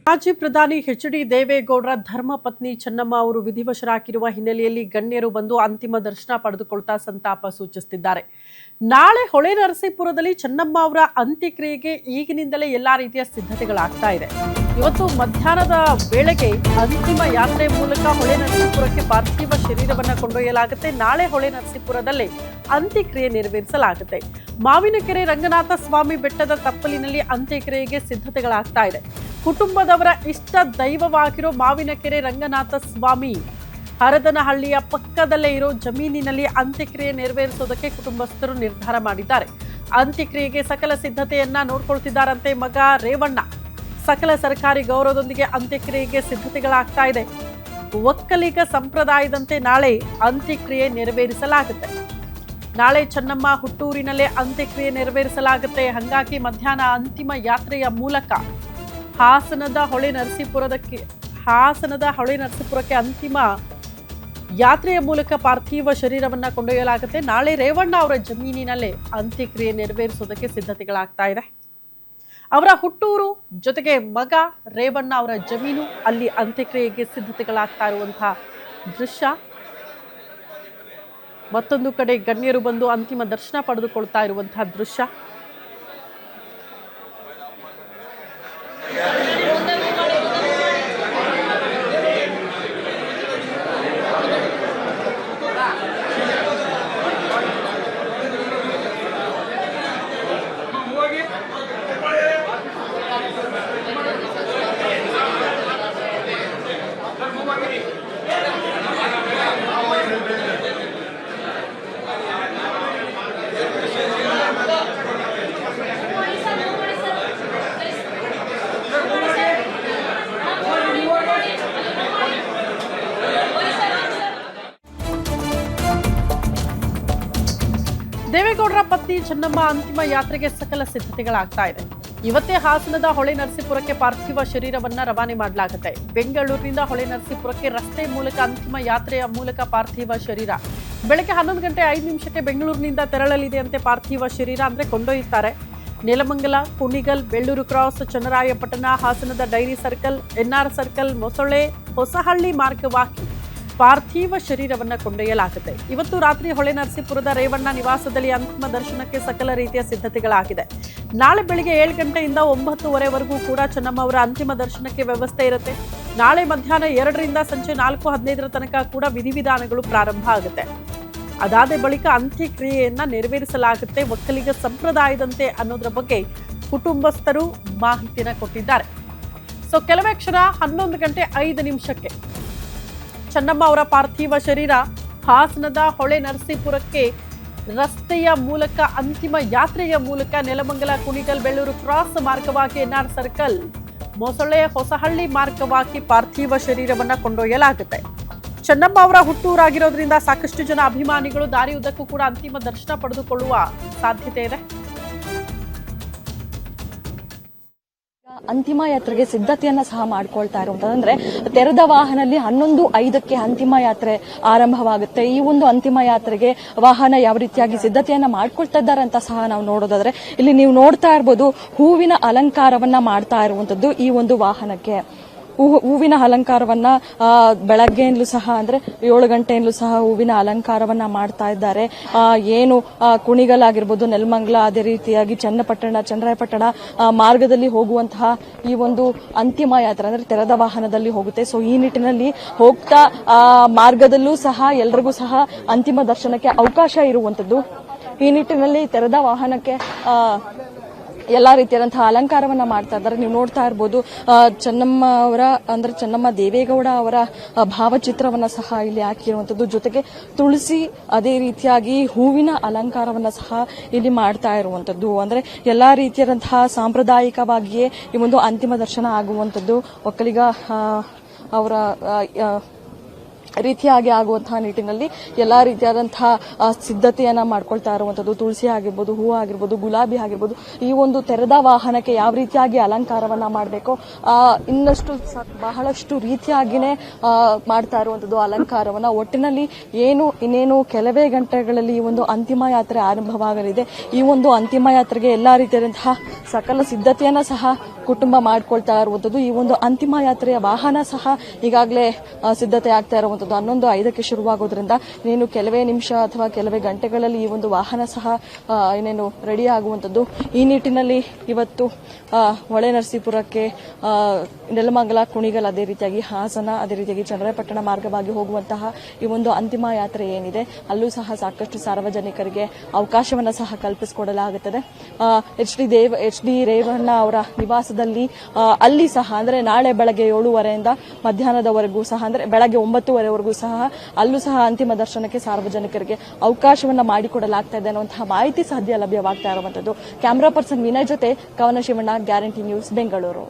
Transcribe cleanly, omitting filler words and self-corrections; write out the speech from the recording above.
ಮಾಜಿ ಪ್ರಧಾನಿ ಎಚ್.ಡಿ. ದೇವೇಗೌಡರ ಧರ್ಮಪತ್ನಿ ಚೆನ್ನಮ್ಮ ಅವರು ವಿಧಿವಶರಾಗಿರುವ ಹಿನ್ನೆಲೆಯಲ್ಲಿ ಗಣ್ಯರು ಬಂದು ಅಂತಿಮ ದರ್ಶನ ಪಡೆದುಕೊಳ್ತಾ ಸಂತಾಪ ಸೂಚಿಸುತ್ತಿದ್ದಾರೆ. ನಾಳೆ ಹೊಳೆನರಸೀಪುರದಲ್ಲಿ ಚೆನ್ನಮ್ಮ ಅವರ ಅಂತ್ಯಕ್ರಿಯೆಗೆ ಈಗಿನಿಂದಲೇ ಎಲ್ಲಾ ರೀತಿಯ ಸಿದ್ಧತೆಗಳಾಗ್ತಾ ಇದೆ. ಇವತ್ತು ಮಧ್ಯಾಹ್ನದ ವೇಳೆಗೆ ಅಂತಿಮ ಯಾತ್ರೆ ಮೂಲಕ ಹೊಳೆನರಸೀಪುರಕ್ಕೆ ಪಾರ್ಥಿವ ಶರೀರವನ್ನು ಕೊಂಡೊಯ್ಯಲಾಗುತ್ತೆ. ನಾಳೆ ಹೊಳೆನರಸೀಪುರದಲ್ಲೇ ಅಂತ್ಯಕ್ರಿಯೆ ನೆರವೇರಿಸಲಾಗುತ್ತೆ. ಮಾವಿನಕೆರೆ ರಂಗನಾಥ ಸ್ವಾಮಿ ಬೆಟ್ಟದ ತಪ್ಪಲಿನಲ್ಲಿ ಅಂತ್ಯಕ್ರಿಯೆಗೆ ಸಿದ್ಧತೆಗಳಾಗ್ತಾ ಇದೆ. ಕುಟುಂಬದವರ ಇಷ್ಟ ದೈವವಾಗಿರೋ ಮಾವಿನಕೆರೆ ರಂಗನಾಥ ಸ್ವಾಮಿ ಹರದನಹಳ್ಳಿಯ ಪಕ್ಕದಲ್ಲೇ ಇರೋ ಜಮೀನಿನಲ್ಲಿ ಅಂತ್ಯಕ್ರಿಯೆ ನೆರವೇರಿಸೋದಕ್ಕೆ ಕುಟುಂಬಸ್ಥರು ನಿರ್ಧಾರ ಮಾಡಿದ್ದಾರೆ. ಅಂತ್ಯಕ್ರಿಯೆಗೆ ಸಕಲ ಸಿದ್ಧತೆಯನ್ನ ನೋಡ್ಕೊಳ್ತಿದ್ದಾರಂತೆ ಮಗ ರೇವಣ್ಣ. ಸಕಲ ಸರ್ಕಾರಿ ಗೌರವದೊಂದಿಗೆ ಅಂತ್ಯಕ್ರಿಯೆಗೆ ಸಿದ್ಧತೆಗಳಾಗ್ತಾ ಇದೆ. ಒಕ್ಕಲಿಗ ಸಂಪ್ರದಾಯದಂತೆ ನಾಳೆ ಅಂತ್ಯಕ್ರಿಯೆ ನೆರವೇರಿಸಲಾಗುತ್ತೆ. ನಾಳೆ ಚೆನ್ನಮ್ಮ ಹುಟ್ಟೂರಿನಲ್ಲೇ ಅಂತ್ಯಕ್ರಿಯೆ ನೆರವೇರಿಸಲಾಗುತ್ತೆ. ಹಾಗಾಗಿ ಮಧ್ಯಾಹ್ನ ಅಂತಿಮ ಯಾತ್ರೆಯ ಮೂಲಕ ಹಾಸನದ ಹೊಳೆನರಸೀಪುರಕ್ಕೆ ಅಂತಿಮ ಯಾತ್ರೆಯ ಮೂಲಕ ಪಾರ್ಥಿವ ಶರೀರವನ್ನ ಕೊಂಡೊಯ್ಯಲಾಗುತ್ತೆ. ನಾಳೆ ರೇವಣ್ಣ ಅವರ ಜಮೀನಿನಲ್ಲೇ ಅಂತ್ಯಕ್ರಿಯೆ ನೆರವೇರಿಸೋದಕ್ಕೆ ಸಿದ್ಧತೆಗಳಾಗ್ತಾ ಇದೆ. ಅವರ ಹುಟ್ಟೂರು ಜೊತೆಗೆ ಮಗ ರೇವಣ್ಣ ಅವರ ಜಮೀನು, ಅಲ್ಲಿ ಅಂತ್ಯಕ್ರಿಯೆಗೆ ಸಿದ್ಧತೆಗಳಾಗ್ತಾ ಇರುವಂತಹ ದೃಶ್ಯ. ಮತ್ತೊಂದು ಕಡೆ ಗಣ್ಯರು ಬಂದು ಅಂತಿಮ ದರ್ಶನ ಪಡೆದುಕೊಳ್ತಾ ಇರುವಂತಹ ದೃಶ್ಯ. ದೇವೇಗೌಡರ ಪತ್ನಿ ಚೆನ್ನಮ್ಮ ಅಂತಿಮ ಯಾತ್ರೆಗೆ ಸಕಲ ಸಿದ್ಧತೆಗಳಾಗ್ತಾ ಇದೆ. ಇವತ್ತೇ ಹಾಸನದ ಹೊಳೆನರಸೀಪುರಕ್ಕೆ ಪಾರ್ಥಿವ ಶರೀರವನ್ನ ರವಾನೆ ಮಾಡಲಾಗುತ್ತೆ. ಬೆಂಗಳೂರಿನಿಂದ ಹೊಳೆನರಸೀಪುರಕ್ಕೆ ರಸ್ತೆ ಮೂಲಕ ಅಂತಿಮ ಯಾತ್ರೆಯ ಮೂಲಕ ಪಾರ್ಥಿವ ಶರೀರ ಬೆಳಗ್ಗೆ 11:05 ಬೆಂಗಳೂರಿನಿಂದ ತೆರಳಲಿದೆಯಂತೆ. ಪಾರ್ಥಿವ ಶರೀರ ಅಂದ್ರೆ ಕೊಂಡೊಯ್ಯುತ್ತಾರೆ. ನೆಲಮಂಗಲ, ಕುಣಿಗಲ್, ಬೆಳ್ಳೂರು ಕ್ರಾಸ್, ಚನ್ನರಾಯಪಟ್ಟಣ, ಹಾಸನದ ಡೈರಿ ಸರ್ಕಲ್, ಎನ್ಆರ್ ಸರ್ಕಲ್, ಮೊಸಳೆ, ಹೊಸಹಳ್ಳಿ ಮಾರ್ಗವಾಗಿ ಪಾರ್ಥಿವ ಶರೀರವನ್ನ ಕೊಂಡೊಯ್ಯಲಾಗುತ್ತೆ. ಇವತ್ತು ರಾತ್ರಿ ಹೊಳೆನರಸೀಪುರದ ರೇವಣ್ಣ ನಿವಾಸದಲ್ಲಿ ಅಂತಿಮ ದರ್ಶನಕ್ಕೆ ಸಕಲ ರೀತಿಯ ಸಿದ್ಧತೆಗಳಾಗಿದೆ. ನಾಳೆ ಬೆಳಿಗ್ಗೆ 7 ಗಂಟೆಯಿಂದ 9:30ವರೆಗೂ ಕೂಡ ಚೆನ್ನಮ್ಮ ಅವರ ಅಂತಿಮ ದರ್ಶನಕ್ಕೆ ವ್ಯವಸ್ಥೆ ಇರುತ್ತೆ. ನಾಳೆ ಮಧ್ಯಾಹ್ನ 2ರಿಂದ ಸಂಜೆ 4:15 ತನಕ ಕೂಡ ವಿಧಿವಿಧಾನಗಳು ಪ್ರಾರಂಭ ಆಗುತ್ತೆ. ಅದಾದ ಬಳಿಕ ಅಂತ್ಯಕ್ರಿಯೆಯನ್ನ ನೆರವೇರಿಸಲಾಗುತ್ತೆ ಒಕ್ಕಲಿಗ ಸಂಪ್ರದಾಯದಂತೆ ಅನ್ನೋದ್ರ ಬಗ್ಗೆ ಕುಟುಂಬಸ್ಥರು ಮಾಹಿತಿನ ಕೊಟ್ಟಿದ್ದಾರೆ. ಕೆಲವೇ ಕ್ಷಣ 11:05 ಚೆನ್ನಮ್ಮ ಅವರ ಪಾರ್ಥಿವ ಶರೀರ ಹಾಸನದ ಹೊಳೆನರಸೀಪುರಕ್ಕೆ ರಸ್ತೆಯ ಮೂಲಕ ಅಂತಿಮ ಯಾತ್ರೆಯ ಮೂಲಕ ನೆಲಮಂಗಲ, ಕುಣಿಗಲ್, ಬೆಳ್ಳೂರು ಕ್ರಾಸ್ ಮಾರ್ಗವಾಗಿ ಎನ್ಆರ್ ಸರ್ಕಲ್, ಮೊಸಳೆ, ಹೊಸಹಳ್ಳಿ ಮಾರ್ಗವಾಗಿ ಪಾರ್ಥಿವ ಶರೀರವನ್ನ ಕೊಂಡೊಯ್ಯಲಾಗುತ್ತೆ. ಚೆನ್ನಮ್ಮ ಅವರ ಹುಟ್ಟೂರಾಗಿರೋದ್ರಿಂದ ಸಾಕಷ್ಟು ಜನ ಅಭಿಮಾನಿಗಳು ದಾರಿಯುದ್ದಕ್ಕೂ ಕೂಡ ಅಂತಿಮ ದರ್ಶನ ಪಡೆದುಕೊಳ್ಳುವ ಸಾಧ್ಯತೆ ಇದೆ. ಅಂತಿಮ ಯಾತ್ರೆಗೆ ಸಿದ್ಧತೆಯನ್ನ ಸಹ ಮಾಡ್ಕೊಳ್ತಾ ಇರುವಂತಂದ್ರೆ ತೆರೆದ ವಾಹನಲ್ಲಿ 11:05 ಅಂತಿಮ ಯಾತ್ರೆ ಆರಂಭವಾಗುತ್ತೆ. ಈ ಒಂದು ಅಂತಿಮ ಯಾತ್ರೆಗೆ ವಾಹನ ಯಾವ ರೀತಿಯಾಗಿ ಸಿದ್ಧತೆಯನ್ನ ಮಾಡ್ಕೊಳ್ತಾ ಇದ್ದಾರೆ ಅಂತ ಸಹ ನಾವು ನೋಡೋದಾದ್ರೆ ಇಲ್ಲಿ ನೀವು ನೋಡ್ತಾ ಇರಬಹುದು ಹೂವಿನ ಅಲಂಕಾರವನ್ನ ಮಾಡ್ತಾ ಇರುವಂತದ್ದು ಈ ಒಂದು ವಾಹನಕ್ಕೆ. ಹೂವಿನ ಅಲಂಕಾರವನ್ನ ಬೆಳಗ್ಗೆಯಿಂದಲೂ ಸಹ ಅಂದ್ರೆ 7 ಗಂಟೆಯಿಂದಲೂ ಸಹ ಹೂವಿನ ಅಲಂಕಾರವನ್ನ ಮಾಡ್ತಾ ಇದ್ದಾರೆ. ಏನು ಕುಣಿಗಲ್ ಆಗಿರ್ಬೋದು, ನೆಲಮಂಗಲ, ಅದೇ ರೀತಿಯಾಗಿ ಚನ್ನರಾಯಪಟ್ಟಣ ಮಾರ್ಗದಲ್ಲಿ ಹೋಗುವಂತಹ ಈ ಒಂದು ಅಂತಿಮ ಯಾತ್ರೆ ಅಂದ್ರೆ ತೆರೆದ ವಾಹನದಲ್ಲಿ ಹೋಗುತ್ತೆ. ಈ ನಿಟ್ಟಿನಲ್ಲಿ ಹೋಗ್ತಾ ಮಾರ್ಗದಲ್ಲೂ ಸಹ ಎಲ್ರಿಗೂ ಸಹ ಅಂತಿಮ ದರ್ಶನಕ್ಕೆ ಅವಕಾಶ ಇರುವಂತದ್ದು. ಈ ನಿಟ್ಟಿನಲ್ಲಿ ತೆರೆದ ವಾಹನಕ್ಕೆ ಎಲ್ಲಾ ರೀತಿಯಾದಂತಹ ಅಲಂಕಾರವನ್ನ ಮಾಡ್ತಾ ಇದ್ದಾರೆ. ನೀವು ನೋಡ್ತಾ ಇರಬಹುದು ಚೆನ್ನಮ್ಮ ಅವರ ಅಂದ್ರೆ ಚೆನ್ನಮ್ಮ ದೇವೇಗೌಡ ಅವರ ಭಾವಚಿತ್ರವನ್ನ ಸಹ ಇಲ್ಲಿ ಹಾಕಿರುವಂತದ್ದು. ಜೊತೆಗೆ ತುಳಸಿ, ಅದೇ ರೀತಿಯಾಗಿ ಹೂವಿನ ಅಲಂಕಾರವನ್ನ ಸಹ ಇಲ್ಲಿ ಮಾಡ್ತಾ ಇರುವಂತದ್ದು. ಅಂದ್ರೆ ಎಲ್ಲಾ ರೀತಿಯಾದಂತಹ ಸಾಂಪ್ರದಾಯಿಕವಾಗಿಯೇ ಈ ಒಂದು ಅಂತಿಮ ದರ್ಶನ ಆಗುವಂತದ್ದು ಒಕ್ಕಲಿಗ ಅವರ ರೀತಿಯಾಗಿ ಆಗುವಂತಹ ನಿಟ್ಟಿನಲ್ಲಿ ಎಲ್ಲಾ ರೀತಿಯಾದಂತಹ ಸಿದ್ಧತೆಯನ್ನ ಮಾಡ್ಕೊಳ್ತಾ ಇರುವಂತದ್ದು. ತುಳಸಿ ಆಗಿರ್ಬೋದು, ಹೂವು ಆಗಿರ್ಬೋದು, ಗುಲಾಬಿ ಆಗಿರ್ಬೋದು, ಈ ಒಂದು ತೆರೆದ ವಾಹನಕ್ಕೆ ಯಾವ ರೀತಿಯಾಗಿ ಅಲಂಕಾರವನ್ನ ಮಾಡಬೇಕು ಇನ್ನಷ್ಟು ಬಹಳಷ್ಟು ರೀತಿಯಾಗಿನೇ ಮಾಡ್ತಾ ಇರುವಂತದ್ದು ಅಲಂಕಾರವನ್ನ. ಒಟ್ಟಿನಲ್ಲಿ ಇನ್ನೇನು ಕೆಲವೇ ಗಂಟೆಗಳಲ್ಲಿ ಈ ಒಂದು ಅಂತಿಮ ಯಾತ್ರೆ ಆರಂಭವಾಗಲಿದೆ. ಈ ಒಂದು ಅಂತಿಮ ಯಾತ್ರೆಗೆ ಎಲ್ಲಾ ರೀತಿಯಾದಂತಹ ಸಕಲ ಸಿದ್ಧತೆಯನ್ನ ಸಹ ಕುಟುಂಬ ಮಾಡ್ಕೊಳ್ತಾ ಇರುವಂತದ್ದು. ಈ ಒಂದು ಅಂತಿಮ ಯಾತ್ರೆಯ ವಾಹನ ಸಹ ಈಗಾಗಲೇ ಸಿದ್ಧತೆ ಆಗ್ತಾ ಇರುವಂತದ್ದು. 11:05 ಶುರುವಾಗೋದ್ರಿಂದ ಇನ್ನೇನು ಕೆಲವೇ ನಿಮಿಷ ಅಥವಾ ಕೆಲವೇ ಗಂಟೆಗಳಲ್ಲಿ ಈ ಒಂದು ವಾಹನ ಸಹ ಇನ್ನೇನು ರೆಡಿ ಆಗುವಂತದ್ದು. ಈ ನಿಟ್ಟಿನಲ್ಲಿ ಇವತ್ತು ಹೊಳೆನರಸೀಪುರಕ್ಕೆ ನೆಲಮಂಗಲ, ಕುಣಿಗಲ್, ಅದೇ ರೀತಿಯಾಗಿ ಹಾಸನ, ಅದೇ ರೀತಿಯಾಗಿ ಚನ್ನರಾಯಪಟ್ಟಣ ಮಾರ್ಗವಾಗಿ ಹೋಗುವಂತಹ ಈ ಒಂದು ಅಂತಿಮ ಯಾತ್ರೆ ಏನಿದೆ ಅಲ್ಲೂ ಸಹ ಸಾಕಷ್ಟು ಸಾರ್ವಜನಿಕರಿಗೆ ಅವಕಾಶವನ್ನ ಸಹ ಕಲ್ಪಿಸಿಕೊಡಲಾಗುತ್ತದೆ. ಎಚ್ ಡಿ ರೇವಣ್ಣ ಅವರ ನಿವಾಸದಲ್ಲಿ ಅಲ್ಲಿ ಸಹ ಅಂದ್ರೆ ನಾಳೆ ಬೆಳಗ್ಗೆ 7:30 ಮಧ್ಯಾಹ್ನದವರೆಗೂ ಸಹ ಅಂದ್ರೆ ಬೆಳಗ್ಗೆ 9:30ವರೆಗೂ ಸಹ ಅಲ್ಲೂ ಸಹ ಅಂತಿಮ ದರ್ಶನಕ್ಕೆ ಸಾರ್ವಜನಿಕರಿಗೆ ಅವಕಾಶವನ್ನ ಮಾಡಿಕೊಡಲಾಗ್ತಾ ಇದೆ ಅನ್ನುವಂತಹ ಮಾಹಿತಿ ಸದ್ಯ ಲಭ್ಯವಾಗ್ತಾ ಇರುವಂತದ್ದು. ಕ್ಯಾಮರಾ ಪರ್ಸನ್ ವಿನಯ್ ಜೊತೆ ಕವನ ಶಿವಣ್ಣ, ಗ್ಯಾರಂಟಿ ನ್ಯೂಸ್, ಬೆಂಗಳೂರು.